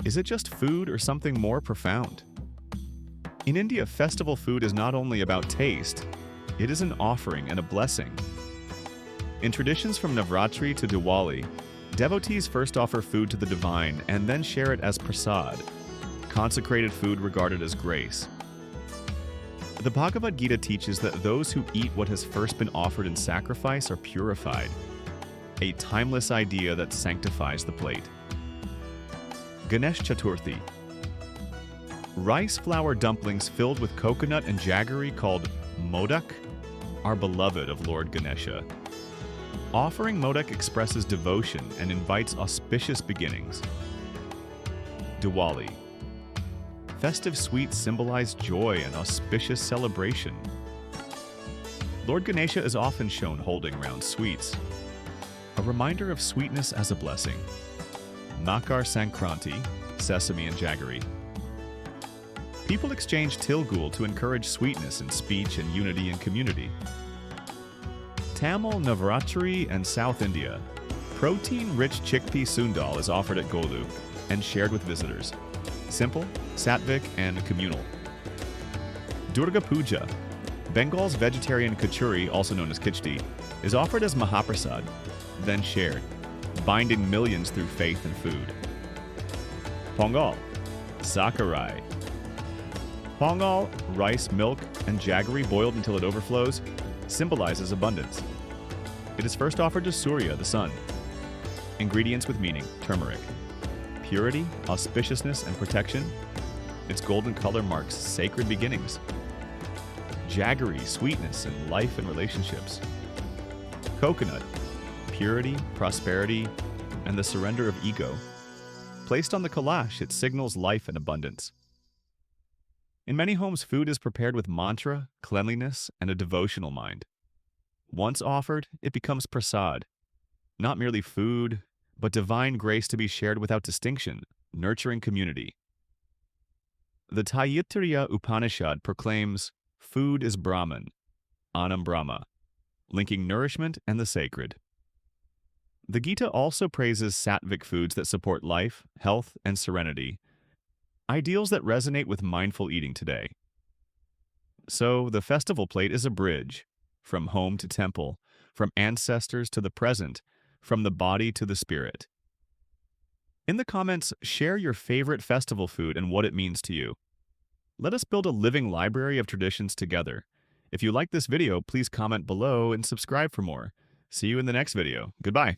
Is it just food or something more profound? In India, festival food is not only about taste, it is an offering and a blessing. In traditions from Navratri to Diwali, devotees first offer food to the divine and then share it as prasad, consecrated food regarded as grace. The Bhagavad Gita teaches that those who eat what has first been offered in sacrifice are purified, a timeless idea that sanctifies the plate. Ganesh Chaturthi. Rice flour dumplings filled with coconut and jaggery called Modak are beloved of Lord Ganesha. Offering Modak expresses devotion and invites auspicious beginnings. Diwali. Festive sweets symbolize joy and auspicious celebration. Lord Ganesha is often shown holding round sweets, a reminder of sweetness as a blessing. Makar Sankranti, sesame and Jaggery. People exchange Tilgul to encourage sweetness in speech and unity in community. Tamil Navratri and South India. Protein-rich chickpea Sundal is offered at Golu and shared with visitors. Simple, sattvic, and communal. Durga Puja. Bengal's vegetarian Khichuri, also known as Khichdi, is offered as mahaprasad, then shared, binding millions through faith and food. Pongal. Jaggery. Pongal, rice, milk, and jaggery boiled until it overflows, symbolizes abundance. It is first offered to Surya, the sun. Ingredients with meaning: turmeric. Purity, auspiciousness, and protection. Its golden color marks sacred beginnings. Jaggery, sweetness and life and relationships. Coconut, purity, prosperity, and the surrender of ego. Placed on the kalash, it signals life and abundance. In many homes, food is prepared with mantra, cleanliness, and a devotional mind. Once offered, it becomes prasad, not merely food, but divine grace to be shared without distinction, nurturing community. The Taittiriya Upanishad proclaims, food is Brahman, Anam Brahma, linking nourishment and the sacred. The Gita also praises sattvic foods that support life, health, and serenity, ideals that resonate with mindful eating today. So, the festival plate is a bridge, from home to temple, from ancestors to the present, from the body to the spirit. In the comments, share your favorite festival food and what it means to you. Let us build a living library of traditions together. If you like this video, please comment below and subscribe for more. See you in the next video. Goodbye.